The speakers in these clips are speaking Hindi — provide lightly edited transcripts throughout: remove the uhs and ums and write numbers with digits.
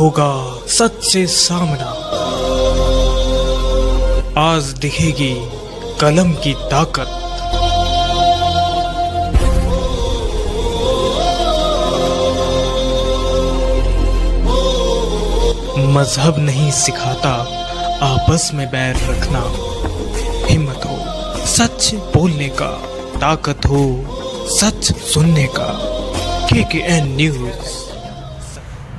होगा सच से सामना। आज दिखेगी कलम की ताकत। मजहब नहीं सिखाता आपस में बैर रखना। हिम्मत हो सच बोलने का, ताकत हो सच सुनने का। KKN news.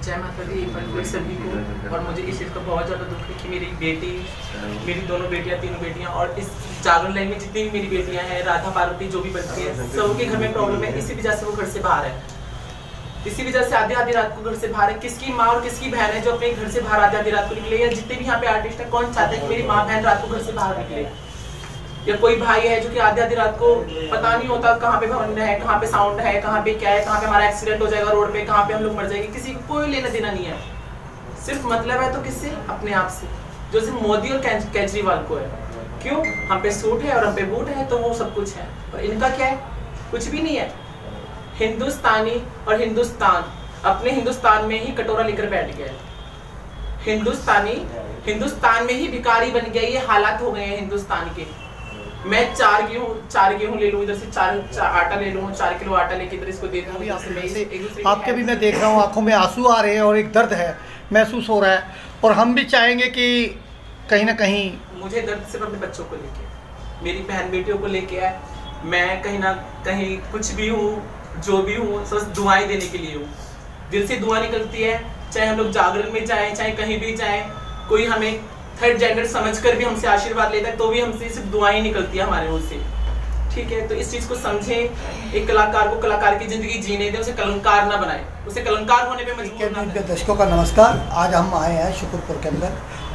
जय माता दी सभी को। और मुझे इस चीज़ का बहुत ज़्यादा दुख है कि मेरी दोनों बेटियां, तीनों बेटियां और इस जागरण लाइन में जितनी भी मेरी बेटियां हैं, राधा पार्वती जो भी बनती है, सबके घर में प्रॉब्लम है। इसी वजह से वो घर से बाहर है। इसी वजह से आधी रात को घर से बाहर है। किसकी माँ और किसकी बहन है जो अपने घर से बाहर आधी रात को निकले? या जितने भी यहाँ पे आर्टिस्ट है, कौन चाहता है कि मेरी माँ बहन रात को घर से बाहर निकले? या कोई भाई है जो कि आधी रात को पता नहीं होता कहाँ पे भवन है, कहाँ पे साउंड है, कहाँ पे क्या है, कहाँ पे हमारा एक्सीडेंट हो जाएगा रोड पे, कहाँ पे हम लोग मर जाएंगे, किसी को कोई लेना देना नहीं है। सिर्फ मतलब है तो किससे? अपने आप से, जो सिर्फ मोदी और केजरीवाल को है। क्यों? हम पे सूट है और हम पे बूट है तो वो सब कुछ है, और इनका क्या है? कुछ भी नहीं है। हिंदुस्तानी और हिंदुस्तान अपने हिंदुस्तान में ही कटोरा लेकर बैठ गया है। हिंदुस्तान में ही भिखारी बन गया। ये हालात हो गए हैं हिंदुस्तान के। मैं चार गेहूं ले लूं, इधर से चार आटा ले लूं, 4 किलो आटा लेके इधर इसको दे दूं। आपके भी मैं देख रहा हूँ आंखों में आंसू आ रहे हैं और एक दर्द है महसूस हो रहा है। और हम भी चाहेंगे कि कहीं ना कहीं मुझे दर्द सिर्फ अपने बच्चों को लेके, मेरी बहन बेटियों को लेके है। मैं कहीं ना कहीं कुछ भी हूँ, जो भी हूँ, बस दुआएं देने के लिए हूँ। दिल से दुआ निकलती है, चाहे हम लोग जागरण में जाएं, चाहे कहीं भी जाएं, कोई हमें थर्ड जेंडर समझकर भी हमसे आशीर्वाद लेता है तो भी हमसे सिर्फ दुआएं निकलती है हमारे मुंह से। ठीक है, तो इस चीज को समझें। एक कलाकार को कलाकार की जिंदगी जीने दें, उसे कलंकार ना बनाए, उसे कलंकार होने पे मजबूर ना करें। दर्शकों का नमस्कार। आज हम आए हैं शुक्रपुर के अंदर।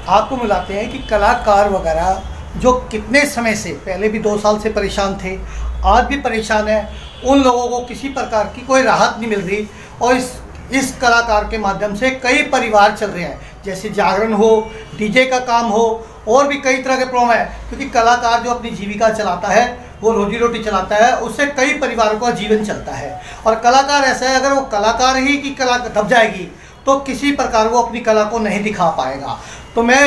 आपको मिलाते हैं कि कलाकार वगैरह जो कितने समय से, पहले भी 2 साल से परेशान थे, आज भी परेशान है, उन लोगों को किसी प्रकार की कोई राहत नहीं मिल रही। और इस कलाकार के माध्यम से कई परिवार चल रहे हैं, जैसे जागरण हो, डीजे का काम हो, और भी कई तरह के प्रॉब्लम है। क्योंकि कलाकार जो अपनी जीविका चलाता है, वो रोजी रोटी चलाता है, उससे कई परिवारों का जीवन चलता है। और कलाकार ऐसा है, अगर वो कलाकार ही की कला दब जाएगी तो किसी प्रकार वो अपनी कला को नहीं दिखा पाएगा। तो मैं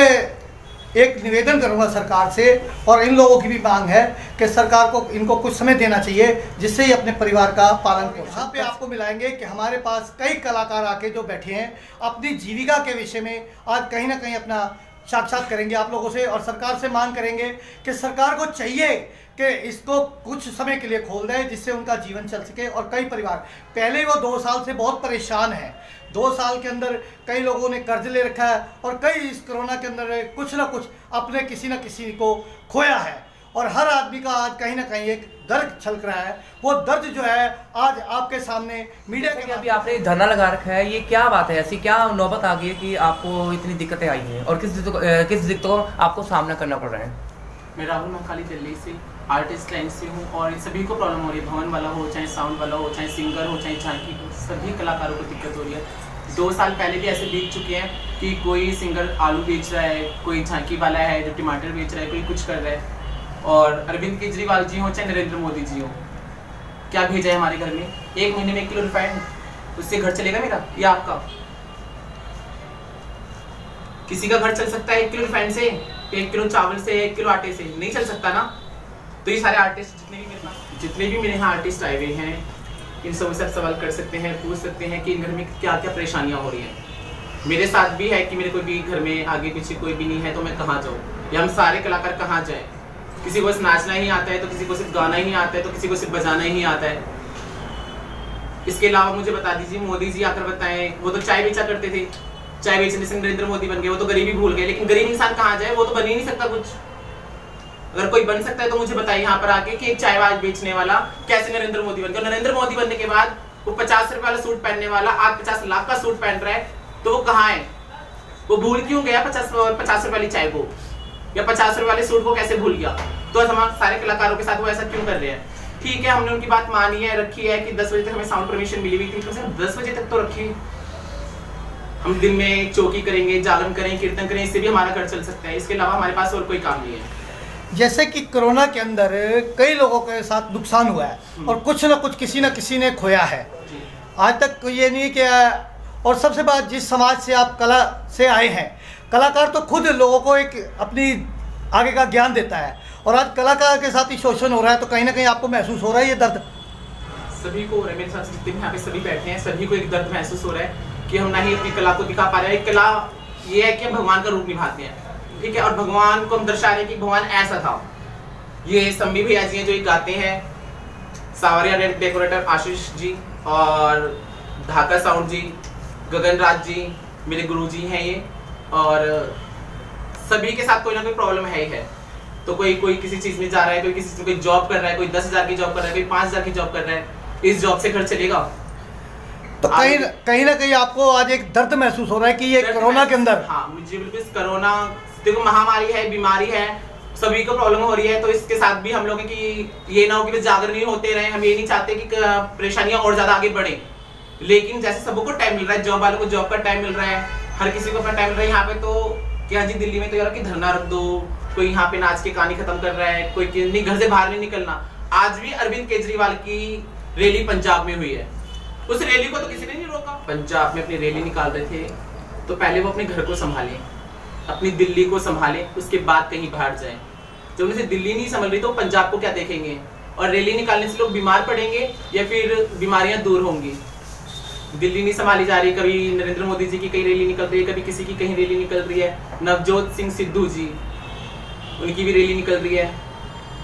एक निवेदन करूंगा सरकार से, और इन लोगों की भी मांग है कि सरकार को इनको कुछ समय देना चाहिए, जिससे ही अपने परिवार का पालन करें। यहाँ पे आपको मिलाएंगे कि हमारे पास कई कलाकार आके जो बैठे हैं, अपनी जीविका के विषय में आज कहीं ना कहीं अपना साक्षात करेंगे आप लोगों से, और सरकार से मांग करेंगे कि सरकार को चाहिए कि इसको कुछ समय के लिए खोल दें, जिससे उनका जीवन चल सके। और कई परिवार पहले वो 2 साल से बहुत परेशान हैं। 2 साल के अंदर कई लोगों ने कर्ज ले रखा है, और कई इस कोरोना के अंदर कुछ ना कुछ अपने किसी न किसी को खोया है। और हर आदमी का आज कहीं ना कहीं एक दर्द छलक रहा है। वो दर्द जो है आज आपके सामने मीडिया के अभी आपने धरना लगा रखा है, ये क्या बात है? ऐसी क्या नौबत आ गई है कि आपको इतनी दिक्कतें आई हैं, और किस दिक्कतों का आपको सामना करना पड़ रहा है? मैं राहुल महाकाली दिल्ली से आर्टिस्ट लाइन से हूँ, और सभी को प्रॉब्लम हो रही है। भवन वाला हो, चाहे साउंड वाला हो, चाहे सिंगर हो, चाहे झांकी हो, सभी कलाकारों को दिक्कत हो रही है। 2 साल पहले भी ऐसे बीत चुके हैं कि कोई सिंगर आलू बेच रहा है, कोई झांकी वाला है जो टमाटर बेच रहा है, कोई कुछ कर रहा है। और अरविंद केजरीवाल जी हो, चाहे नरेंद्र मोदी जी हो, क्या भेजा है हमारे घर में? 1 महीने में 1 किलो रिफाइंड, उससे घर चलेगा मेरा या आपका? किसी का घर चल सकता है 1 किलो रिफाइंड से, 1 किलो चावल से, 1 किलो आटे से? नहीं चल सकता ना। तो ये सारे आर्टिस्ट जितने भी मेरे यहाँ आर्टिस्ट आए हुए हैं, इन सबसे सब सवाल कर सकते हैं, पूछ सकते हैं कि इन घर में क्या क्या परेशानियाँ हो रही हैं। मेरे साथ भी है कि मेरे कोई भी घर में आगे पीछे कोई भी नहीं है, तो मैं कहाँ जाऊँ, या हम सारे कलाकार कहाँ जाएँ? किसी को बस नाचना ही आता है, तो किसी को सिर्फ गाना ही आता है, तो किसी को सिर्फ बजाना ही आता है। इसके अलावा मुझे बता दीजिए, मोदी जी आकर बताएं, वो तो चाय बेचा करते थे, चाय बेचने से नरेंद्र मोदी बन गए, वो तो गरीबी भूल गए। लेकिन गरीब इंसान कहाँ जाए? वो तो बन ही नहीं सकता कुछ। अगर कोई बन सकता है तो मुझे बताइए यहाँ पर आके कि एक चाय बेचने वाला कैसे नरेंद्र मोदी बन गया। नरेंद्र मोदी बनने के बाद वो 50 रुपए वाला सूट पहनने वाला आज 50 लाख का सूट पहन रहा है, तो वो कहाँ है? वो भूल क्यों गया 50 रुपए वाली चाय को, या 50 रुपए वाले सूट को कैसे भूल गया? तो हम सारे कलाकारों के साथ वो ऐसा क्यों कर रहे हैं? ठीक है, हमने उनकी बात मानी है, रखी है कि 10 बजे तक हमें साउंड परमिशन मिली हुई थी, तो 10 बजे तक तो रखिए। हम दिन में चौकी करेंगे, जागरण करें, कीर्तन करें, इससे भी हमारा घर चल सकता है। इसके अलावा हमारे पास और कोई काम नहीं है। जैसे कि कोरोना के अंदर कई लोगों के साथ नुकसान हुआ है, और कुछ ना कुछ किसी न किसी ने खोया है। आज तक ये नहीं कि और सबसे बात, जिस समाज से आप कला से आए हैं, कलाकार तो खुद लोगों को एक अपनी आगे का ज्ञान देता है, और आज कलाकार के साथ ही शोषण हो रहा है, तो कहीं ना कहीं आपको महसूस हो रहा है ये दर्द? सभी को हो रहा है, मेरे साथ जितने भी यहाँ पे सभी बैठे हैं सभी को एक दर्द महसूस हो रहा है कि हम ना ही अपनी कला को दिखा पा रहे हैं। कला ये है कि हम भगवान का रूप निभाते हैं, ठीक है, और भगवान को हम दर्शा रहे हैं कि भगवान ऐसा था। ये संबी भैया जी हैं जो एक गाते हैं, सावरिया डेकोरेटर आशीष जी और ढाका साउंड जी, गगन राज जी मेरे गुरु जी हैं ये, और सभी के साथ कोई ना कोई प्रॉब्लम है ही है। तो कोई किसी चीज़ में जा रहा है, कोई किसी चीज़ में कोई जॉब कर रहा है, कोई 10,000 की जॉब कर रहा है, कोई 5,000 की जॉब कर रहा है, इस जॉब से घर चलेगा। तो कहीं ना कहीं आपको आज एक दर्द महसूस हो रहा है कि ये कोरोना के अंदर? हाँ, मुझे बिल्कुल कोरोना देखो महामारी है, बीमारी है, सभी को प्रॉब्लम हो रही है, तो इसके साथ भी हम लोग कि ये ना हो कि जागरण नहीं होते रहे। हम ये नहीं चाहते कि परेशानियां और ज्यादा आगे बढ़े, लेकिन जैसे सबको टाइम मिल रहा है, जॉब वालों को जॉब का टाइम मिल रहा है, हर किसी को अपना टाइम मिल रहा है। यहाँ पे तो क्या जी दिल्ली में तो यार कि धरना रख दो, कोई यहाँ पे नाच के कहानी खत्म कर रहा है, कोई नहीं घर से बाहर नहीं निकलना। आज भी अरविंद केजरीवाल की रैली पंजाब में हुई है, उस रैली को तो किसी ने नहीं रोका। पंजाब में अपनी रैली निकाल रहे थे, तो पहले वो अपने घर को संभालें, अपनी दिल्ली को संभालें, उसके बाद कहीं बाहर जाएं। जब उनसे दिल्ली नहीं संभल रही तो पंजाब को क्या देखेंगे? और रैली निकालने से लोग बीमार पड़ेंगे या फिर बीमारियां दूर होंगी? दिल्ली नहीं संभाली जा रही, कभी नरेंद्र मोदी जी की कहीं रैली निकल रही है, कभी किसी की कहीं रैली निकल रही है, नवजोत सिंह सिद्धू जी उनकी भी रैली निकल रही है।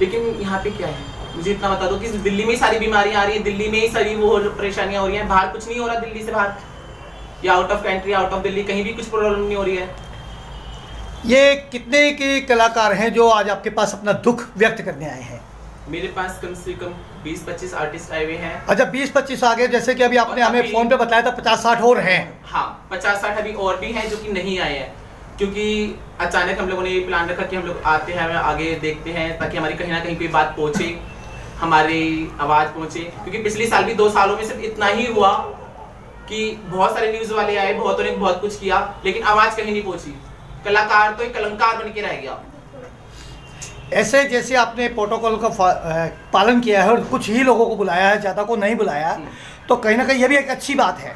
लेकिन यहाँ पे क्या है, मुझे इतना बता दो कि दिल्ली में ही सारी बीमारियां आ रही है, दिल्ली में ही सारी वो परेशानियां हो रही हैं, बाहर कुछ नहीं हो रहा, दिल्ली से बाहर या out of country, out of Delhi कहीं भी कुछ प्रॉब्लम नहीं हो रही है। ये कितने के कलाकार हैं जो आज आपके पास अपना दुख व्यक्त करने आए हैं? मेरे पास कम से कम 20-25 आर्टिस्ट आए हुए हैं। अच्छा, 20-25 आ गए, जैसे कि अभी आपने हमें फोन पे बताया था 50-60 और हैं। हाँ, 50-60 अभी और भी हैं जो कि नहीं आए हैं, क्योंकि अचानक हम लोगों ने ये प्लान रखा कि हम लोग आते हैं, आगे देखते हैं, ताकि हमारी कहीं ना कहीं कोई बात पहुंचे, हमारी आवाज़ पहुंचे। क्योंकि पिछले साल भी 2 सालों में सिर्फ इतना ही हुआ कि बहुत सारे न्यूज़ वाले आए, बहुतों ने बहुत कुछ किया, लेकिन आवाज़ कहीं नहीं पहुंची। कलाकार तो एक कलंकार बन के रह गया। ऐसे जैसे आपने प्रोटोकॉल का पालन किया है और कुछ ही लोगों को बुलाया है, ज़्यादा को नहीं बुलाया, तो कहीं ना कहीं ये भी एक अच्छी बात है।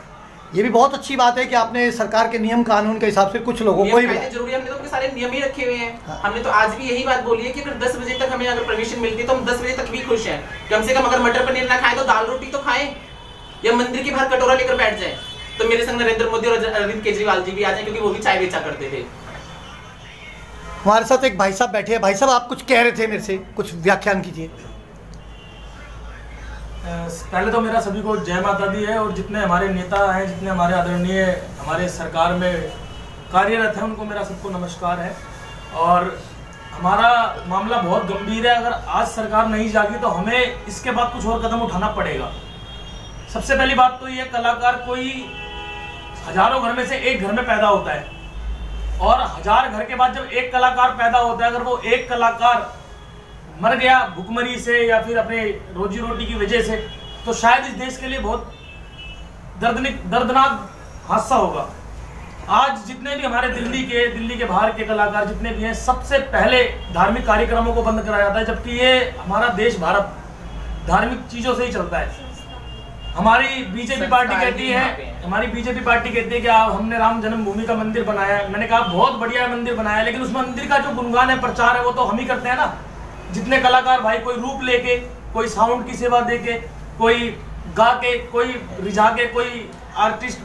ये भी बहुत अच्छी बात है कि आपने सरकार के नियम कानून के हिसाब से कुछ लोगों को ही बुलाया। जरूरी है, हमने तो सारे नियम ही रखे हुए हैं। हाँ। हमने तो आज भी यही बात बोली है कि अगर 10 बजे तक हमें अगर परमिशन मिलती है तो हम 10 बजे तक भी खुश हैं। कम से कम अगर मटर पनीर ना खाएं तो दाल रोटी तो खाएं, या मंदिर के बाहर कटोरा लेकर बैठ जाए। तो मेरे संग नरेंद्र मोदी और अरविंद केजरीवाल जी भी आ जाए, क्योंकि वो भी चाय बेचा करते थे। हमारे साथ एक भाई साहब बैठे हैं। भाई साहब, आप कुछ कह रहे थे मेरे से, कुछ व्याख्यान कीजिए। पहले तो मेरा सभी को जय माता दी है, और जितने हमारे नेता हैं, जितने हमारे आदरणीय हमारे सरकार में कार्यरत हैं, उनको मेरा सबको नमस्कार है। और हमारा मामला बहुत गंभीर है। अगर आज सरकार नहीं जागी तो हमें इसके बाद कुछ और कदम उठाना पड़ेगा। सबसे पहली बात तो ये, कलाकार कोई हजारों घर में से एक घर में पैदा होता है, और 1000 घर के बाद जब एक कलाकार पैदा होता है, अगर वो एक कलाकार मर गया भुखमरी से या फिर अपने रोजी रोटी की वजह से, तो शायद इस देश के लिए बहुत दर्दनाक हादसा होगा। आज जितने भी हमारे दिल्ली के बाहर के कलाकार जितने भी हैं, सबसे पहले धार्मिक कार्यक्रमों को बंद कराया जाता है, जबकि ये हमारा देश भारत धार्मिक चीजों से ही चलता है। हमारी बीजेपी पार्टी कहती है कि हमने राम जन्मभूमि का मंदिर बनाया है। मैंने कहा बहुत बढ़िया मंदिर बनाया है, लेकिन उस मंदिर का जो गुणगान है, प्रचार है, वो तो हम ही करते हैं ना। जितने कलाकार भाई, कोई रूप लेके, कोई साउंड की सेवा देके, कोई गा के, कोई रिझा के, कोई आर्टिस्ट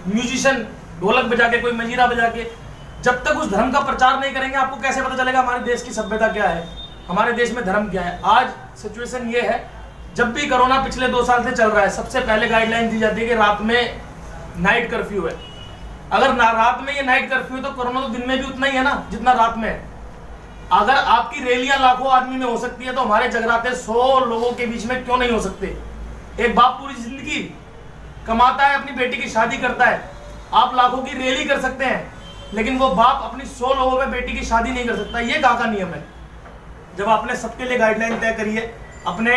म्यूजिशियन ढोलक बजा के, कोई मंजीरा बजा के, जब तक उस धर्म का प्रचार नहीं करेंगे, आपको कैसे पता चलेगा हमारे देश की सभ्यता क्या है, हमारे देश में धर्म क्या है। आज सिचुएशन ये है, जब भी कोरोना पिछले 2 साल से चल रहा है, सबसे पहले गाइडलाइन दी जाती है कि रात में नाइट कर्फ्यू है। अगर रात में ये नाइट कर्फ्यू है तो कोरोना तो दिन में भी उतना ही है ना जितना रात में है। अगर आपकी रैलियां लाखों आदमी में हो सकती है, तो हमारे जगराते 100 लोगों के बीच में क्यों नहीं हो सकते? एक बाप पूरी जिंदगी कमाता है, अपनी बेटी की शादी करता है, आप लाखों की रैली कर सकते हैं, लेकिन वो बाप अपनी 100 लोगों में बेटी की शादी नहीं कर सकता। ये कहाँ का नियम है? जब आपने सबके लिए गाइडलाइन तय करी है, अपने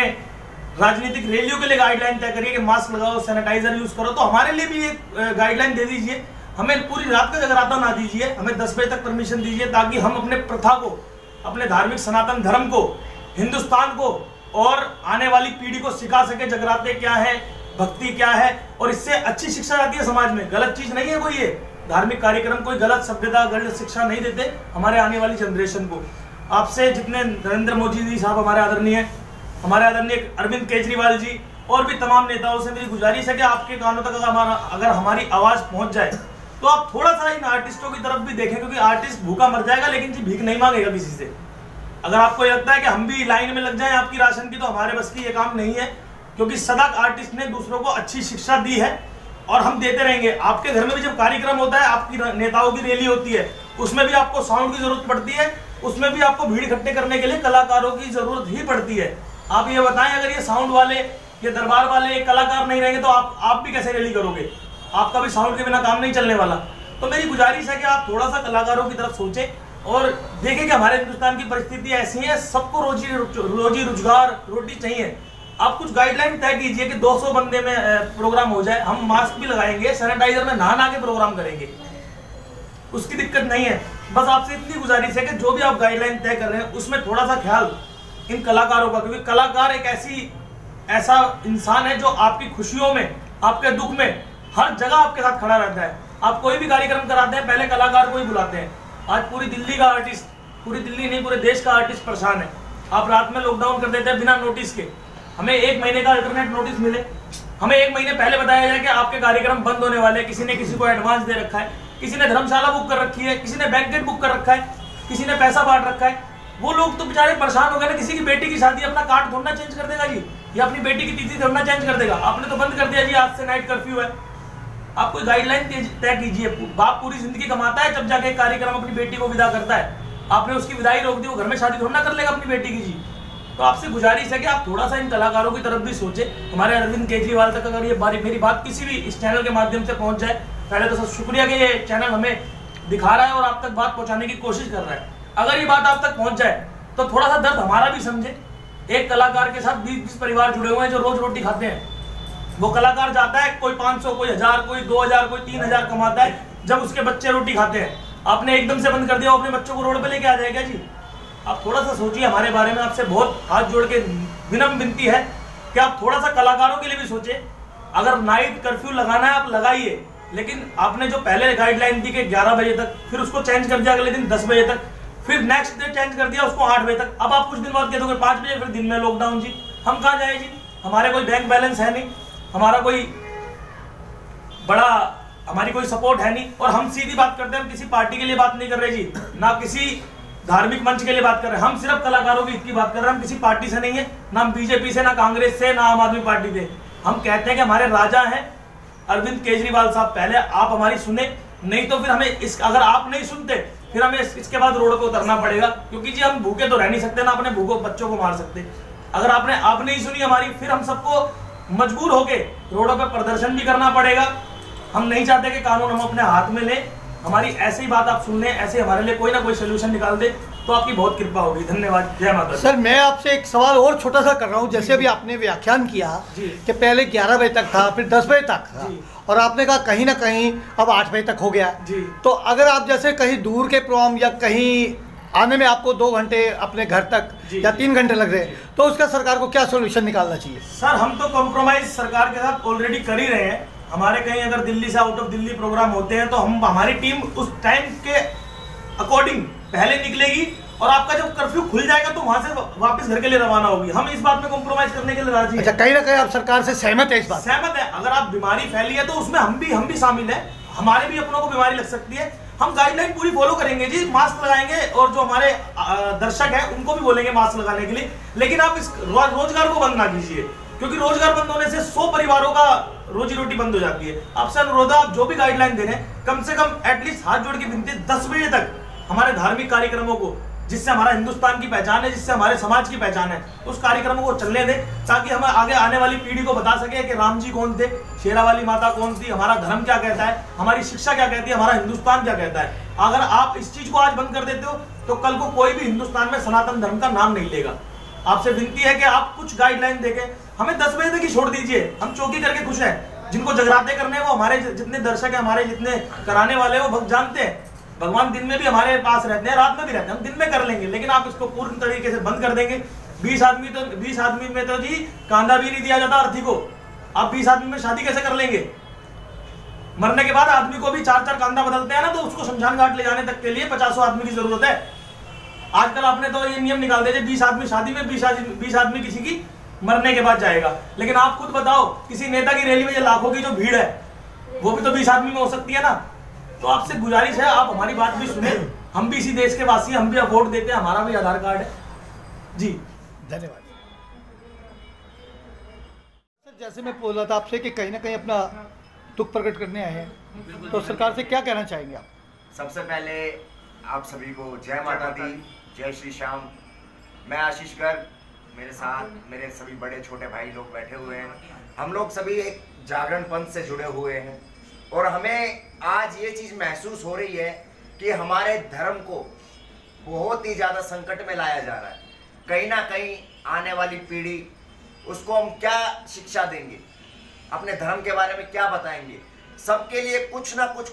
राजनीतिक रैलियों के लिए गाइडलाइन तय करिए कि मास्क लगाओ, सैनिटाइजर यूज करो, तो हमारे लिए भी एक गाइडलाइन दे दीजिए। हमें पूरी रात का जगराता ना दीजिए, हमें 10 बजे तक परमिशन दीजिए, ताकि हम अपने प्रथा को, अपने धार्मिक सनातन धर्म को, हिंदुस्तान को और आने वाली पीढ़ी को सिखा सके जगराते क्या है, भक्ति क्या है, और इससे अच्छी शिक्षा आती है समाज में। गलत चीज नहीं है कोई ये धार्मिक कार्यक्रम, कोई गलत सभ्यता गलत शिक्षा नहीं देते हमारे आने वाली जनरेशन को। आपसे जितने नरेंद्र मोदी जी साहब हमारे आदरणीय अरविंद केजरीवाल जी और भी तमाम नेताओं से मेरी गुजारिश है कि आपके कानों तक अगर हमारी आवाज पहुंच जाए तो आप थोड़ा सा इन आर्टिस्टों की तरफ भी देखें, क्योंकि आर्टिस्ट भूखा मर जाएगा लेकिन जी भीख नहीं मांगेगा किसी से। अगर आपको लगता है कि हम भी लाइन में लग जाएं आपकी राशन की, तो हमारे बस की ये काम नहीं है, क्योंकि सदा आर्टिस्ट ने दूसरों को अच्छी शिक्षा दी है और हम देते रहेंगे। आपके घर में भी जब कार्यक्रम होता है, आपकी नेताओं की रैली होती है, उसमें भी आपको साउंड की जरूरत पड़ती है, उसमें भी आपको भीड़ इकट्ठे करने के लिए कलाकारों की जरूरत ही पड़ती है। आप ये बताएं, अगर ये साउंड वाले, ये दरबार वाले, ये कलाकार नहीं रहेंगे तो आप भी कैसे रैली करोगे? आपका भी साउंड के बिना काम नहीं चलने वाला। तो मेरी गुजारिश है कि आप थोड़ा सा कलाकारों की तरफ सोचें और देखें कि हमारे हिंदुस्तान की परिस्थिति ऐसी है, सबको रोजी रोजगार रोटी चाहिए। आप कुछ गाइडलाइन तय कीजिए कि 200 बंदे में प्रोग्राम हो जाए, हम मास्क भी लगाएंगे, सैनिटाइजर में नहा के प्रोग्राम करेंगे, उसकी दिक्कत नहीं है। बस आपसे इतनी गुजारिश है कि जो भी आप गाइडलाइन तय कर रहे हैं उसमें थोड़ा सा ख्याल इन कलाकारों का, क्योंकि कलाकार एक ऐसा इंसान है जो आपकी खुशियों में, आपके दुख में हर जगह आपके साथ खड़ा रहता है। आप कोई भी कार्यक्रम कराते हैं पहले कलाकार को ही बुलाते हैं। आज पूरी दिल्ली का आर्टिस्ट, पूरी दिल्ली नहीं पूरे देश का आर्टिस्ट परेशान है। आप रात में लॉकडाउन कर देते हैं बिना नोटिस के, हमें 1 महीने का अल्टरनेट नोटिस मिले, हमें 1 महीने पहले बताया जाए कि आपके कार्यक्रम बंद होने वाले हैं। किसी ने किसी को एडवांस दे रखा है, किसी ने धर्मशाला बुक कर रखी है, किसी ने बैंकेट बुक कर रखा है, किसी ने पैसा बांट रखा है। वो लोग तो बेचारे परेशान हो गए ना। किसी की बेटी की शादी अपना कार्ड थोड़ा चेंज कर देगा जी, या अपनी बेटी की तिथि थोड़ा चेंज कर देगा। आपने तो बंद कर दिया जी, आज से नाइट कर्फ्यू है। आप कोई गाइडलाइन तय कीजिए। बाप पूरी जिंदगी कमाता है, जब जाके कार्यक्रम अपनी बेटी को विदा करता है, आपने उसकी विदाई रोक दी, वो घर में शादी थोड़ा कर लेगा अपनी बेटी की जी। तो आपसे गुजारिश है कि आप थोड़ा सा इन कलाकारों की तरफ भी सोचें। हमारे अरविंद केजरीवाल तक अगर ये मेरी बात किसी भी इस चैनल के माध्यम से पहुंच जाए, पहले तो सब शुक्रिया कि ये चैनल हमें दिखा रहा है और आप तक बात पहुंचाने की कोशिश कर रहा है। अगर ये बात आप तक पहुंच जाए तो थोड़ा सा दर्द हमारा भी समझे। एक कलाकार के साथ 20-20 परिवार जुड़े हुए हैं जो रोज रोटी खाते हैं। वो कलाकार जाता है, कोई 500, कोई 1000, कोई 2000, कोई 3000 कमाता है, जब उसके बच्चे रोटी खाते हैं। आपने एकदम से बंद कर दिया, वो अपने बच्चों को रोड पे लेके आ जाएगा जी। आप थोड़ा सा सोचिए हमारे बारे में। आपसे बहुत हाथ जोड़ के विनम्र विनती है कि आप थोड़ा सा कलाकारों के लिए भी सोचे। अगर नाइट कर्फ्यू लगाना है आप लगाइए, लेकिन आपने जो पहले गाइडलाइन दी कि 11 बजे तक, फिर उसको चेंज कर दिया अगले दिन 10 बजे तक, फिर नेक्स्ट डे चेंज कर दिया उसको 8 बजे तक। अब आप कुछ दिन बाद कह दोगे 5 बजे, फिर दिन में लॉकडाउन जी। हम कहाँ जाए जी? हमारे कोई बैंक बैलेंस है नहीं, हमारा कोई बड़ा, हमारी कोई सपोर्ट है नहीं। और हम सीधी बात करते हैं, हम किसी पार्टी के लिए बात नहीं कर रहे जी, ना किसी धार्मिक मंच के लिए बात कर रहे हैं। हम सिर्फ कलाकारों की हित की बात कर रहे हैं। हम किसी पार्टी से नहीं है, ना हम बीजेपी से, ना कांग्रेस से, ना आम आदमी पार्टी से। हम कहते हैं कि हमारे राजा हैं अरविंद केजरीवाल साहब, पहले आप हमारी सुने, नहीं तो फिर हमें अगर आप नहीं सुनते फिर हमें इसके बाद रोड पे उतरना पड़ेगा, क्योंकि जी हम भूखे तो रह नहीं सकते, ना अपने भूखों बच्चों को मार सकते। अगर आप नहीं सुनी हमारी, फिर हम सबको मजबूर होके रोडों पे प्रदर्शन भी करना पड़ेगा। हम नहीं चाहते कि कानून हम अपने हाथ में लें। हमारी ऐसी बात आप सुन लें, ऐसे हमारे लिए कोई ना कोई सोल्यूशन निकाल दे, तो आपकी बहुत कृपा होगी। धन्यवाद। जय माता दी। सर, मैं आपसे एक सवाल और छोटा सा कर रहा हूँ। जैसे अभी आपने व्याख्यान किया कि पहले 11 बजे तक था, फिर 10 बजे तक था, और आपने कहा कहीं ना कहीं अब 8 बजे तक हो गया जी। तो अगर आप जैसे कहीं दूर के प्रोग्राम या कहीं आने में आपको 2 घंटे अपने घर तक या 3 घंटे लग रहे, तो उसका सरकार को क्या सोल्यूशन निकालना चाहिए? सर, हम तो कॉम्प्रोमाइज सरकार के साथ ऑलरेडी कर ही रहे हैं। हमारे कहीं अगर दिल्ली से आउट ऑफ दिल्ली प्रोग्राम होते हैं तो हमारी टीम उस टाइम के अकॉर्डिंग पहले निकलेगी, और आपका जब कर्फ्यू खुल जाएगा तो वहां से वापस घर के लिए रवाना होगी। हम इस बात में कॉम्प्रोमाइज करने के लिए राजी हैं। अच्छा, कहीं ना कहीं आप सरकार से सहमत है? इस बात सहमत है। अगर आप बीमारी फैली है तो उसमें हम भी शामिल है। हमारे भी अपनों को बीमारी लग सकती है, हम गाइडलाइन पूरी फॉलो करेंगे जी, मास्क लगाएंगे, और जो हमारे दर्शक हैं उनको भी बोलेंगे मास्क लगाने के लिए। लेकिन आप इस रोजगार को बंद ना कीजिए, क्योंकि रोजगार बंद होने से 100 परिवारों का रोजी रोटी बंद हो जाती है। आपसे अनुरोध है, आप जो भी गाइडलाइन दे रहे हैं, कम से कम एटलीस्ट हाथ जोड़ के विनती 10 बजे तक हमारे धार्मिक कार्यक्रमों को, जिससे हमारा हिंदुस्तान की पहचान है, जिससे हमारे समाज की पहचान है, उस कार्यक्रमों को चलने दें, ताकि हम आगे आने वाली पीढ़ी को बता सके कि राम जी कौन थे, शेरा वाली माता कौन थी, हमारा धर्म क्या कहता है, हमारी शिक्षा क्या कहती है, हमारा हिंदुस्तान क्या कहता है। अगर आप इस चीज को आज बंद कर देते हो तो कल को कोई भी हिंदुस्तान में सनातन धर्म का नाम नहीं लेगा। आपसे विनती है कि आप कुछ गाइडलाइन देके हमें 10 बजे तक ही छोड़ दीजिए। हम चौकी करके खुश हैं। जिनको जगराते करने हैं, वो हमारे जितने दर्शक हैं, हमारे जितने कराने वाले हैं, वो भक्त जानते हैं भगवान दिन में भी हमारे पास रहते हैं, रात में भी रहते हैं। हम दिन में कर लेंगे, लेकिन आप इसको पूर्ण तरीके से बंद कर देंगे। 20 आदमी में तो जी कांदा भी नहीं दिया जाता अर्थी को। आप 20 आदमी में शादी कैसे कर लेंगे? मरने के बाद आदमी को भी 4-4 कंधा बदलते हैं ना, तो उसको शमशान घाट ले जाने तक के लिए 50 आदमी की जरूरत है। आजकल आपने तो ये नियम निकाल दिया 20 आदमी शादी में, 20 आदमी किसी की मरने के बाद जाएगा। लेकिन आप खुद बताओ, किसी नेता की रैली में ये लाखों की जो भीड़ है वो भी तो 20 आदमी में हो सकती है ना। तो आपसे गुजारिश है, आप हमारी बात भी सुने, हम भी इसी देश के वासी, हम भी वोट देते हैं, हमारा भी आधार कार्ड है जी। धन्यवाद सर। जैसे मैं बोल रहा था आपसे कि कहीं ना कहीं अपना दुख प्रकट करने आए हैं, तो सरकार से क्या कहना चाहेंगे आप? सबसे पहले आप सभी को जय माता दी, जय श्री श्याम। मैं आशीष गर्ग, मेरे साथ मेरे सभी बड़े छोटे भाई लोग बैठे हुए हैं। हम लोग सभी एक जागरण पंथ से जुड़े हुए हैं और हमें आज ये चीज़ महसूस हो रही है कि हमारे धर्म को बहुत ही ज़्यादा संकट में लाया जा रहा है। कहीं ना कहीं आने वाली पीढ़ी, उसको हम क्या शिक्षा देंगे, अपने धर्म के बारे में क्या बताएंगे? सबके लिए कुछ ना कुछ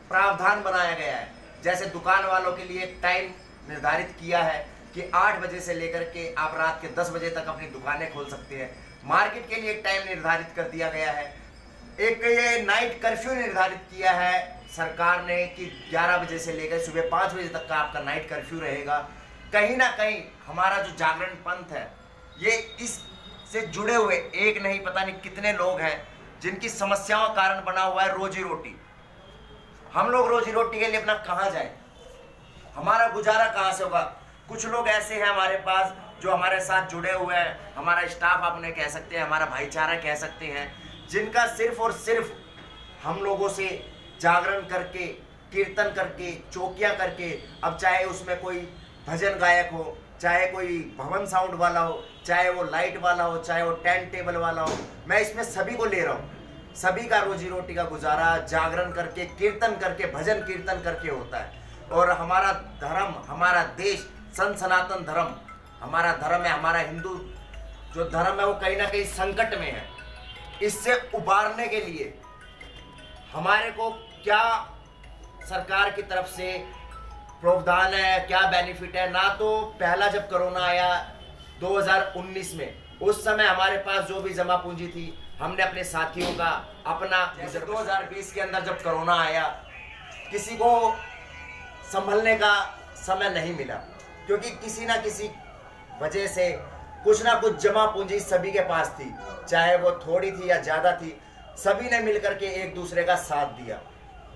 प्रावधान बनाया गया है। जैसे दुकान वालों के लिए एक टाइम निर्धारित किया है कि 8 बजे से लेकर के आप रात के 10 बजे तक अपनी दुकानें खोल सकते हैं। मार्केट के लिए एक टाइम निर्धारित कर दिया गया है। एक ये नाइट कर्फ्यू निर्धारित किया है सरकार ने कि 11 बजे से लेकर सुबह 5 बजे तक का आपका नाइट कर्फ्यू रहेगा। कहीं ना कहीं हमारा जो जागरण पंथ है, ये इससे जुड़े हुए एक नहीं पता नहीं कितने लोग हैं जिनकी समस्याओं का कारण बना हुआ है रोजी रोटी। हम लोग रोजी रोटी के लिए अपना कहाँ जाए, हमारा गुजारा कहाँ से होगा? कुछ लोग ऐसे हैं हमारे पास जो हमारे साथ जुड़े हुए हैं, हमारा स्टाफ आप उन्हें कह सकते हैं, हमारा भाईचारा कह सकते हैं, जिनका सिर्फ और सिर्फ हम लोगों से जागरण करके, कीर्तन करके, चौकियाँ करके, अब चाहे उसमें कोई भजन गायक हो, चाहे कोई भवन साउंड वाला हो, चाहे वो लाइट वाला हो, चाहे वो टेंट टेबल वाला हो, मैं इसमें सभी को ले रहा हूँ। सभी का रोजी रोटी का गुजारा जागरण करके, कीर्तन करके, भजन कीर्तन करके होता है। और हमारा धर्म, हमारा देश सन सनातन धर्म, हमारा धर्म है, हमारा हिंदू जो धर्म है वो कहीं ना कहीं संकट में है। इससे उबारने के लिए हमारे को क्या सरकार की तरफ से प्रावधान है, क्या बेनिफिट है? ना तो पहला जब कोरोना आया 2019 में, उस समय हमारे पास जो भी जमा पूंजी थी, हमने अपने साथियों का अपना, जैसे 2020 के अंदर जब कोरोना आया, किसी को संभलने का समय नहीं मिला, क्योंकि किसी ना किसी वजह से कुछ ना कुछ जमा पूंजी सभी के पास थी, चाहे वो थोड़ी थी या ज़्यादा थी, सभी ने मिलकर के एक दूसरे का साथ दिया।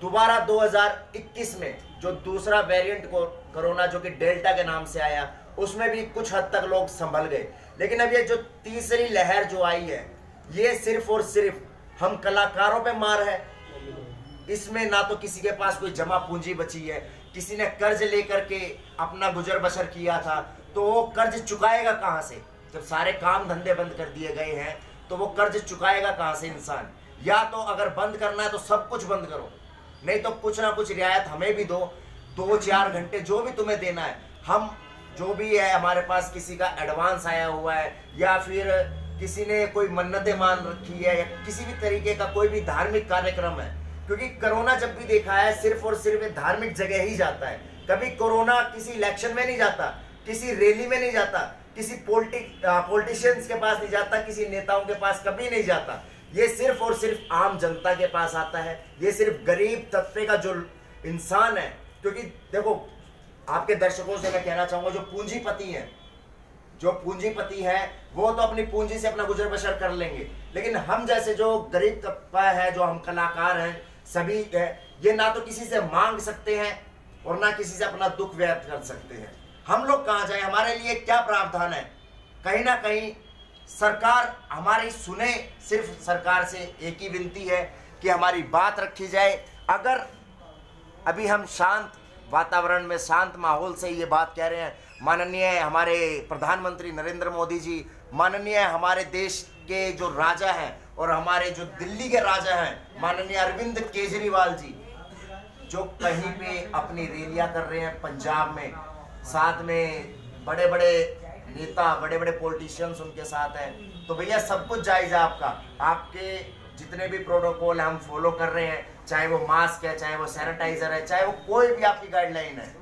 दोबारा 2021 में जो दूसरा वेरिएंट को कोरोना जो कि डेल्टा के नाम से आया, उसमें भी कुछ हद तक लोग संभल गए। लेकिन अब ये जो तीसरी लहर जो आई है, ये सिर्फ और सिर्फ हम कलाकारों पे मार है। इसमें ना तो किसी के पास कोई जमा पूंजी बची है, किसी ने कर्ज लेकर के अपना गुजर बसर किया था, तो वो कर्ज चुकाएगा कहाँ से? जब सारे काम धंधे बंद कर दिए गए हैं तो वो कर्ज चुकाएगा कहाँ से इंसान? या तो अगर बंद करना है तो सब कुछ बंद करो, नहीं तो कुछ ना कुछ रियायत हमें भी दो, 2-4 घंटे जो भी तुम्हें देना है। हम जो भी है, हमारे पास किसी का एडवांस आया हुआ है या फिर किसी ने कोई मन्नतें मान रखी है या किसी भी तरीके का कोई भी धार्मिक कार्यक्रम है, क्योंकि कोरोना जब भी देखा है सिर्फ और सिर्फ धार्मिक जगह ही जाता है। कभी कोरोना किसी इलेक्शन में नहीं जाता, किसी रैली में नहीं जाता, किसी पॉलिटिशियंस के पास नहीं जाता, किसी नेताओं के पास कभी नहीं जाता। ये सिर्फ और सिर्फ आम जनता के पास आता है। ये सिर्फ गरीब तबके का जो इंसान है, क्योंकि देखो आपके दर्शकों से मैं कहना चाहूँगा, जो पूंजीपति है वो तो अपनी पूंजी से अपना गुजर बसर कर लेंगे, लेकिन हम जैसे जो गरीब तबका है, जो हम कलाकार हैं, सभी है, ये ना तो किसी से मांग सकते हैं और ना किसी से अपना दुख व्यक्त कर सकते हैं। हम लोग कहाँ जाए? हमारे लिए क्या प्रावधान है? कहीं ना कहीं सरकार हमारी सुने। सिर्फ सरकार से एक ही विनती है कि हमारी बात रखी जाए। अगर अभी हम शांत वातावरण में, शांत माहौल से ये बात कह रहे हैं, माननीय हमारे प्रधानमंत्री नरेंद्र मोदी जी, माननीय हमारे देश के जो राजा हैं और हमारे जो दिल्ली के राजा हैं माननीय अरविंद केजरीवाल जी, जो कहीं पे अपनी रैलियां कर रहे हैं पंजाब में, साथ में बड़े बड़े नेता, बड़े बड़े पॉलिटिशियंस उनके साथ हैं, तो भैया सब कुछ जायज़ है आपका। आपके जितने भी प्रोटोकॉल हम फॉलो कर रहे हैं, चाहे वो मास्क है, चाहे वो सैनिटाइजर है, चाहे वो कोई भी आपकी गाइडलाइन है,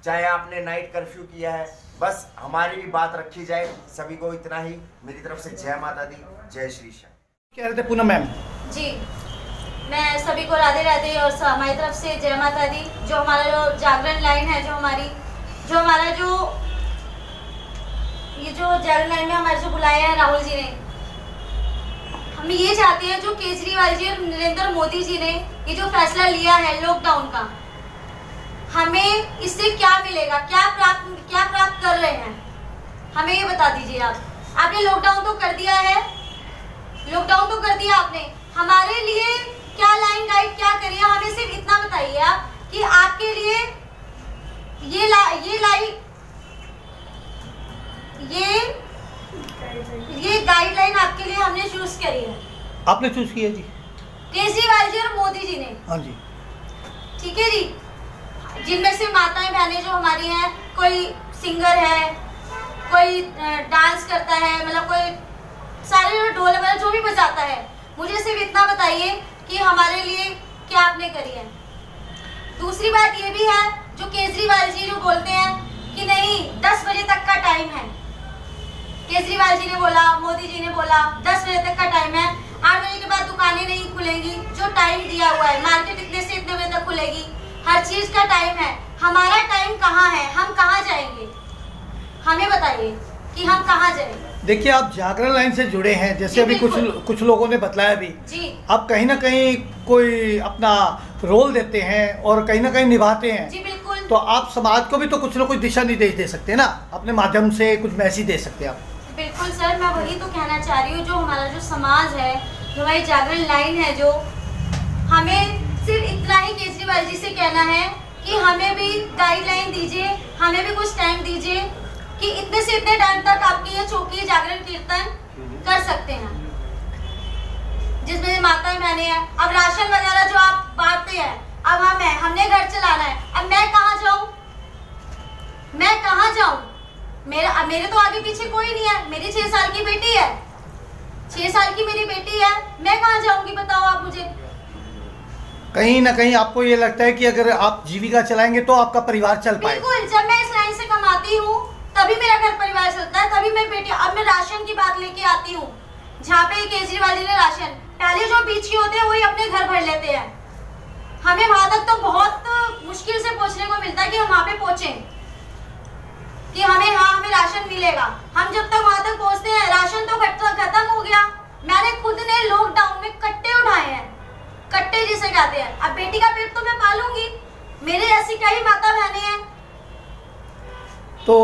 चाहे आपने नाइट कर्फ्यू किया है, बस हमारी भी बात रखी जाए। सभी को इतना ही मेरी तरफ से जय माता दी, जय श्री श्याम। कह रहे थे पूनम मैम जी, मैं सभी को राधे राधे और हमारी तरफ से जय माता दी। जो हमारा जो जागरण लाइन है, जो जागरण लाइन में हमारे जो बुलाया है राहुल जी ने, हम ये चाहते हैं जो केजरीवाल जी और नरेंद्र मोदी जी ने ये जो फैसला लिया है लॉकडाउन का, हमें इससे क्या मिलेगा, क्या प्राप्त कर रहे हैं, हमें ये बता दीजिए। आपने लॉकडाउन तो कर दिया है, आपने हमारे लिए क्या लाइन गाइड क्या करिए, हमें सिर्फ इतना बताइए आप कि आपके लिए ये गाइडलाइन आपके लिए हमने चूज करी है। आपने चूज किया जी? केजरीवाल जी और मोदी जी ने। हाँ जी, ठीक है जी। जिनमें से माताएं बहनें जो हमारी हैं, कोई सिंगर है, कोई डांस करता है, मतलब कोई सारे ढोल वगैरह जो भी बजाता है, मुझे सिर्फ इतना बताइए कि हमारे लिए क्या आपने करी है। दूसरी बात ये भी है, जो केजरीवाल जी जो बोलते हैं कि नहीं 10 बजे तक का टाइम है, केजरीवाल जी ने बोला, मोदी जी ने बोला 10 बजे तक का टाइम है, 8 बजे के बाद दुकानें नहीं खुलेंगी, जो टाइम दिया हुआ है, मार्केट इतने से इतने बजे तक खुलेगी, हर चीज का टाइम है। हमारा टाइम कहाँ है, हम कहाँ जाएंगे, हमें बताइए कि हम कहाँ जाएंगे। देखिए, आप जागरण लाइन से जुड़े हैं, जैसे अभी कुछ लोगों ने बताया भी जी, आप कहीं ना कहीं कोई अपना रोल देते हैं और कहीं ना कहीं निभाते हैं। जी बिल्कुल। तो आप समाज को भी तो कुछ ना कुछ दिशा निर्देश दे सकते हैं ना, अपने माध्यम से कुछ मैसेज दे सकते हैं आप। बिल्कुल सर, मैं वही तो कहना चाह रही हूँ, जो हमारा जो समाज है, जो हमारी जागरण लाइन है, जो हमें सिर्फ इतना ही केजरीवाल जी से कहना है कि हमें भी गाइडलाइन दीजिए, हमें भी कुछ टाइम दीजिए कि इतने से इतने टाइम तक आपकी ये चौकी जागरण कीर्तन कर सकते हैं, जिसमें माताएं बहनें हैं। अब राशन वगैरह जो आप बांटते हैं, अब हमने घर चलाना है, अब मैं कहाँ जाऊँ, मेरे तो आगे पीछे कोई नहीं है, मेरी 6 साल की बेटी है, 6 साल की मेरी बेटी है, मैं कहाँ जाऊंगी बताओ आप मुझे। कहीं ना कहीं आपको ये लगता है कि अगर आप जीविका चलाएंगे तो आपका परिवार चल पाए। बिल्कुल, जब मैं इस लाइन से कमाती हूँ तभी मेरा घर परिवार चलता है, तभी मेरी बेटी। अब मैं राशन की बात लेके आती हूँ, जहाँ पे केजरीवाल जी ने राशन, पहले जो बीच के होते हैं वही अपने घर भर लेते हैं, हमें वहां तक तो बहुत मुश्किल से पहुँचने को मिलता है कि हम वहाँ पे पहुँचे कि हमें राशन मिलेगा। हम जब तक वहां तक पहुँचते हैं राशन तो खत्म हो गया। मैंने खुद ने लॉकडाउन में कट्टे उठाए हैं, कट्टे जिसे कहते हैं। अब बेटी का पेट तो मैं पालूंगी, मेरे ऐसी कई माता बहनें हैं। तो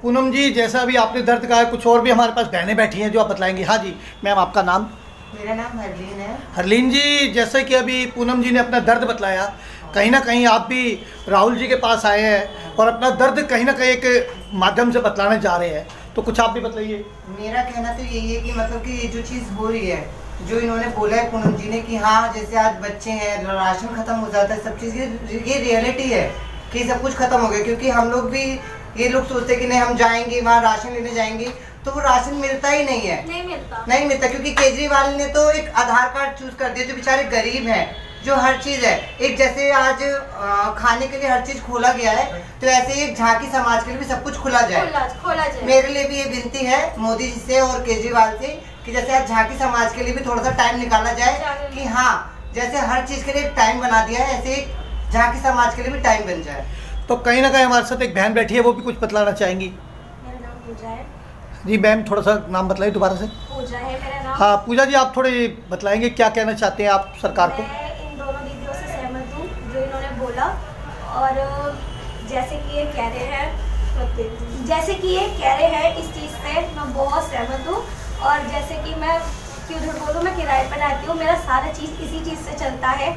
पूनम जी, जैसा अभी आपने दर्द कहा है, कुछ और भी हमारे पास बहनें बैठी हैं जो आप बतलाएंगी। हाँ जी मैम, आपका नाम? मेरा नाम हरलीन है। हरलीन जी, जैसे कि अभी पूनम जी ने अपना दर्द बतलाया, कहीं ना कहीं आप भी राहुल जी के पास आए हैं और अपना दर्द कहीं ना कहीं एक माध्यम से बतलाने जा रहे हैं, तो कुछ आप भी बताइए। मेरा कहना तो यही है कि मतलब कि ये जो चीज़ हो रही है, जो इन्होंने बोला है पूनम जी ने कि हाँ जैसे आज बच्चे हैं, राशन खत्म हो जाता है, सब चीज़ ये रियलिटी है कि सब कुछ खत्म हो गया। क्योंकि हम लोग भी, ये लोग सोचते हैं कि नहीं हम जाएंगे वहाँ राशन लेने जाएंगे, तो वो राशन मिलता ही नहीं है, नहीं मिलता। क्योंकि केजरीवाल ने तो एक आधार कार्ड चूज कर दिया, जो बेचारे गरीब हैं, जो हर चीज़ है एक, जैसे आज खाने के लिए हर चीज़ खोला गया है, तो ऐसे एक झांकी समाज के लिए भी सब कुछ खोला जाए। मेरे लिए भी ये विनती है मोदी जी से और केजरीवाल से कि जैसे आज झांकी समाज के लिए भी थोड़ा सा टाइम निकाला जाए कि हाँ, जैसे हर चीज़ के लिए एक टाइम बना दिया है, ऐसे एक झांकी समाज के लिए भी टाइम बन जाए। तो कहीं ना कहीं हमारे साथ एक बहन बैठी है, वो भी कुछ बतलाना चाहेंगी। मेरा नाम पूजा है। जी मैम, थोड़ा सा नाम बताइए दोबारा से। पूजा है मेरा नाम। हाँ पूजा जी, आप थोड़े बतलाएंगे क्या कहना चाहते हैं आप सरकार को? मैं इन दोनों दीदियों से सहमत हूँ जो इन्होंने बोला, और जैसे कि ये कह रहे हैं इस चीज़ से मैं बहुत सहमत हूँ। और जैसे कि मैं क्यों झूठ बोलूँ, मैं किराए पर रहती हूँ, मेरा सारा चीज़ इसी चीज़ से चलता है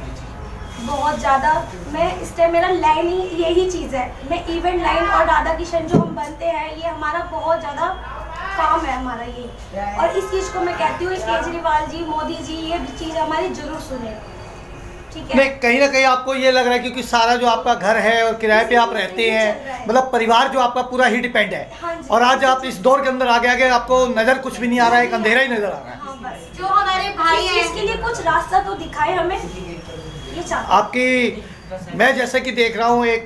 बहुत ज़्यादा। मैं इस टाइम मेरा लाइन ही यही चीज़ है, मैं इवेंट लाइन और राधा किशन जो हम बनते हैं, ये हमारा बहुत ज़्यादा काम है हमारा ये। और इस चीज़ को मैं कहती हूँ केजरीवाल जी, मोदी जी, ये चीज़ हमारी जरूर सुने, ठीक है? नहीं, कहीं ना कहीं आपको ये लग रहा है क्योंकि सारा जो आपका घर है और किराए पे आप रहते हैं, मतलब परिवार जो आपका पूरा ही डिपेंड है। हाँ, और आज आप इस दौर के अंदर आगे आपको नजर कुछ भी नहीं आ रहा है, एक अंधेरा ही नजर आ रहा है। हाँ, बस जो हमारे भाई हैं इसके लिए कुछ रास्ता तो दिखाए हमें, ये चाहते। आपकी, मैं जैसे कि देख रहा हूँ एक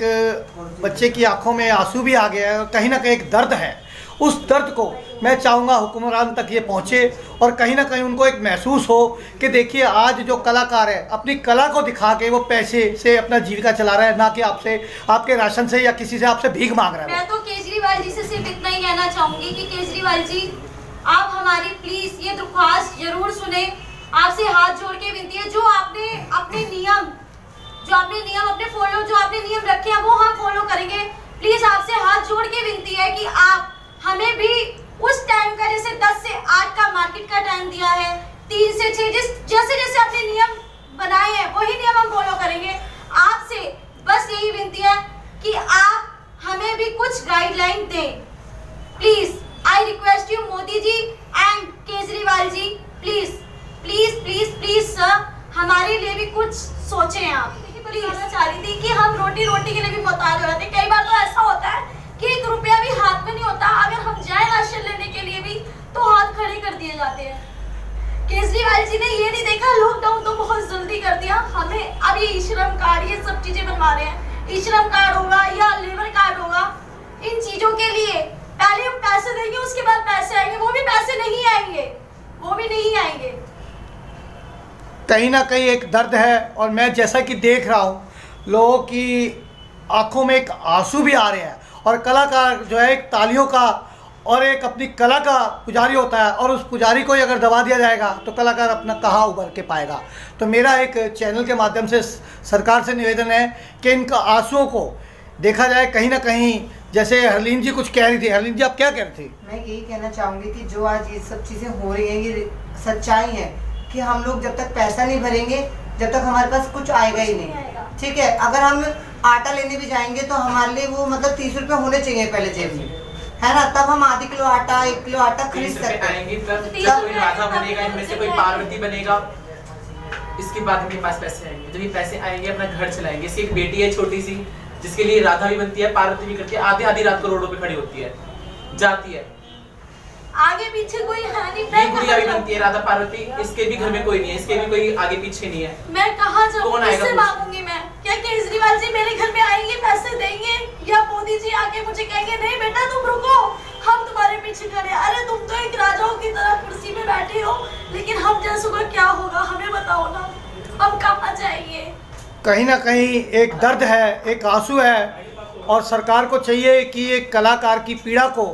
बच्चे की आंखों में आंसू भी आ गया है, कहीं ना कहीं एक दर्द है, उस दर्द को मैं चाहूँगा हुक्मरान तक ये पहुँचे और कहीं ना कहीं उनको एक महसूस हो कि देखिए आज जो कलाकार है अपनी कला को दिखा के वो पैसे से अपना जीविका चला रहा है, ना कि आपसे, आपके राशन से या किसी से आपसे भीख मांग रहा है। मैं तो केजरीवाल जी से सिर्फ इतना ही कहना चाहूँगी कि केजरीवाल जी आप हमारी प्लीज ये दरख्वास्त जरूर सुने। आपसे हाथ जोड़ के विनती है, जो आपने अपने नियम रखे हैं वो हम फॉलो करेंगे। प्लीज आपसे हाथ जोड़ के विनती है कि आप हमें भी उस टाइम का, जैसे 10 से 8 का मार्केट का टाइम दिया है, 3 से 6 जैसे जैसे अपने नियम बनाए हैं वही नियम हम फॉलो करेंगे। आपसे बस यही विनती है कि आप हमें भी कुछ गाइडलाइन दें। Please I request you Modi ji and Kejriwal ji, please please please please sir हमारे लिए भी कुछ सोचें आप। बताना चाह रही थी कि हम रोटी के लिए भी मोहताज हो जाते हैं। कई बार तो ऐसा होता है कि 1 रुपया भी हाथ में नहीं होता, अगर हम जाए राशन लेने के लिए भी तो हाथ खड़े कर दिए जाते हैं। केजरीवाल जी ने ये नहीं देखा, लॉकडाउन तो बहुत जल्दी कर दिया, हमें अब ये श्रम कार्ड ये सब चीजें बनवा रहे हैं। श्रम कार्ड होगा या लेबर कार्ड होगा, इन चीजों के लिए पहले हम पैसे देंगे, उसके बाद पैसे आएंगे, वो भी पैसे नहीं आएंगे। कहीं ना कहीं एक दर्द है और मैं जैसा कि देख रहा हूँ लोगों की आंखों में एक आंसू भी आ रहे हैं और कलाकार जो है एक तालियों का और एक अपनी कला का पुजारी होता है और उस पुजारी को ही अगर दबा दिया जाएगा तो कलाकार अपना कहाँ उभर के पाएगा। तो मेरा एक चैनल के माध्यम से सरकार से निवेदन है कि इनका आंसुओं को देखा जाए। कहीं ना कहीं जैसे हरलीन जी कुछ कह रही थी, हरलीन जी आप क्या कह रही थी? मैं यही कहना चाहूँगी कि जो आज ये सब चीज़ें हो रही हैं ये सच्चाई है कि हम लोग जब तक पैसा नहीं भरेंगे जब तक हमारे पास कुछ आएगा ही नहीं। ठीक है, अगर हम आटा लेने भी जाएंगे तो हमारे लिए वो मतलब 30 रुपये होने चाहिए पहले जेब में, है ना, तब हम आधी किलो आटा 1 किलो आटा खरीद सकते हैं। कोई राधा बनेगा, इनमें से कोई पार्वती बनेगा, इसके बाद मेरे पास पैसे आएंगे। जब ये पैसे आएंगे अपना घर चलाएंगे। इसकी एक बेटी है छोटी सी जिसके लिए राधा भी बनती है, पार्वती भी करती है, आधी रात को रोडों पे खड़ी होती है, जाती है, आगे पीछे कोई है नहीं। ये गुड़िया भी बनती है राधा पार्वती, इसके भी घर में कोई नहीं है, इसके भी कोई आगे पीछे नहीं है। मैं कहाँ जाऊँ, कौन आएगा? किससे मांगूंगी मैं? क्या केजरीवाल जी मेरे घर में आएंगे पैसे देंगे या मोदी जी आके मुझे कहेंगे नहीं बेटा तुम रुको हम तुम्हारे पीछे खड़े? अरे तुम तो एक राजाओं की तरह कुर्सी पे बैठे हो, लेकिन हम जैसों का क्या होगा हमें बताओ ना, हम कहाँ जाएंगे? कहीं ना कहीं एक दर्द है, एक आंसू है और सरकार को चाहिए कि एक कलाकार की पीड़ा को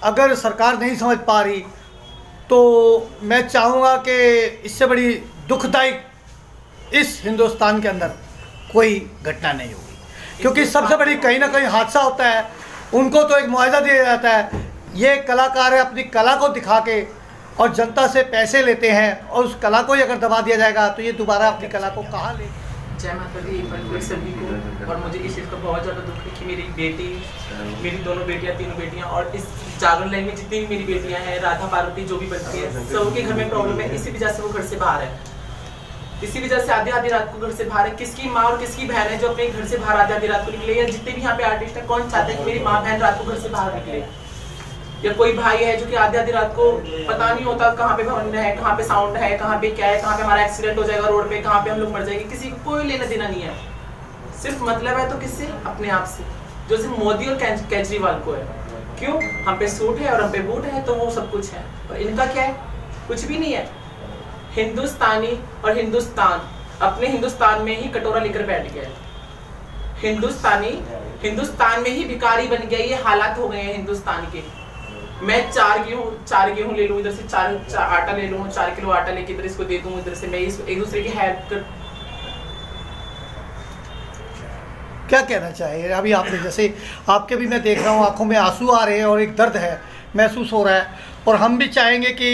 अगर सरकार नहीं समझ पा रही तो मैं चाहूँगा कि इससे बड़ी दुखदायी इस हिंदुस्तान के अंदर कोई घटना नहीं होगी, क्योंकि सबसे बड़ी कहीं ना कहीं हादसा होता है उनको तो एक मुआवजा दिया जाता है। ये कलाकार है अपनी कला को दिखा के और जनता से पैसे लेते हैं और उस कला को ही अगर दबा दिया जाएगा तो ये दोबारा अपनी कला को कहाँ ले। जय माता दी सभी को। और मुझे इस चीज़ का बहुत ज़्यादा दुख है कि मेरी बेटी, मेरी दोनों बेटियां, तीनों बेटियां और इस जागरण लाइन में जितनी भी मेरी बेटियां हैं, राधा पार्वती जो भी बनती है, सबके घर में प्रॉब्लम है। इसी वजह से वो घर से बाहर है, इसी वजह से आधी रात को घर से बाहर है। किसकी माँ और किसकी बहन है जो अपने घर से बाहर आधी रात को निकले? या जितने भी यहाँ पे आर्टिस्ट है कौन चाहता है कि मेरी माँ बहन रात को घर से बाहर निकले? या कोई भाई है जो कि आधी रात को पता नहीं होता कहाँ पे भवन है, कहाँ पे साउंड है, कहाँ पे क्या है, कहाँ पे हमारा एक्सीडेंट हो जाएगा रोड पे, कहाँ पे हम लोग मर जाएंगे, किसी को कोई लेना देना नहीं है। सिर्फ मतलब है तो किससे? अपने आप से, जो सिर्फ मोदी और केजरीवाल को है। क्यों? हम पे सूट है और हम पे बूट है तो वो सब कुछ है, और इनका क्या है? कुछ भी नहीं है। हिंदुस्तानी और हिंदुस्तान अपने हिंदुस्तान में ही कटोरा लेकर बैठ गया है। हिंदुस्तानी हिंदुस्तान में ही भिखारी बन गया। ये हालात हो गए हैं हिंदुस्तान के। मैं 4 गेहूं ले लूं, इधर से 4 आटा ले लूं, 4 किलो आटा लेके इधर इसको दे दूं, इधर से मैं एक दूसरे की हेल्प कर। क्या कहना चाहिए अभी आपने? जैसे आपके भी मैं देख रहा हूँ आंखों में आंसू आ रहे हैं और एक दर्द है महसूस हो रहा है, और हम भी चाहेंगे कि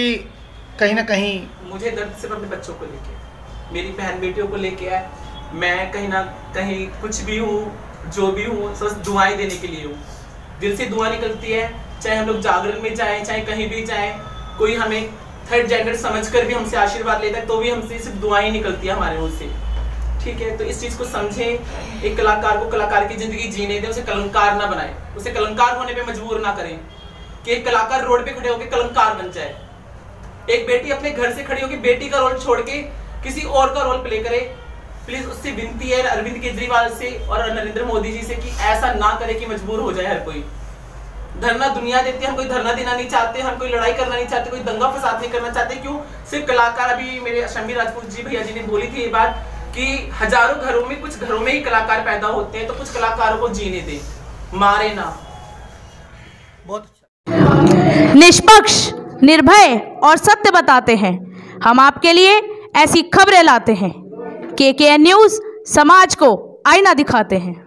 कहीं ना कहीं मुझे दर्द सिर्फ अपने बच्चों को लेके, मेरी बहन बेटियों को लेके है। मैं कहीं ना कहीं कुछ भी हूँ, जो भी हूँ, बस दुआएं देने के लिए हूँ। दिल से दुआ निकलती है, चाहे हम लोग जागरण में जाएं, चाहे कहीं भी जाएं, कोई हमें थर्ड जेंडर समझकर भी हमसे आशीर्वाद लेता है तो भी हमसे सिर्फ दुआएं निकलती है हमारे मुंह से। ठीक है, तो इस चीज को समझें। एक कलाकार को कलाकार की जिंदगी जीने दें, उसे कलंकार ना बनाए, उसे कलंकार होने पे मजबूर ना करें कि एक कलाकार रोड पे खड़े होकर कलंकार बन जाए। एक बेटी अपने घर से खड़ी होकर बेटी का रोल छोड़ के किसी और का रोल प्ले करे। प्लीज उससे विनती है अरविंद केजरीवाल से और नरेंद्र मोदी जी से कि ऐसा ना करे कि मजबूर हो जाए हर कोई। धरना दुनिया देती है, हम कोई धरना देना नहीं चाहते, हम कोई लड़ाई करना नहीं चाहते, कोई दंगा फसाद नहीं करना चाहते। क्यों? सिर्फ कलाकार, अभी मेरे शम्मी राजपूत जी भैया जी ने बोली थी ये बात कि हजारों घरों में, कुछ घरों में ही कलाकार पैदा होते हैं, तो कुछ कलाकारों को जीने दें, मारे ना। बहुत अच्छा। निष्पक्ष, निर्भय और सत्य बताते हैं। हम आपके लिए ऐसी खबरें लाते हैं। KKN न्यूज़ समाज को आईना दिखाते हैं।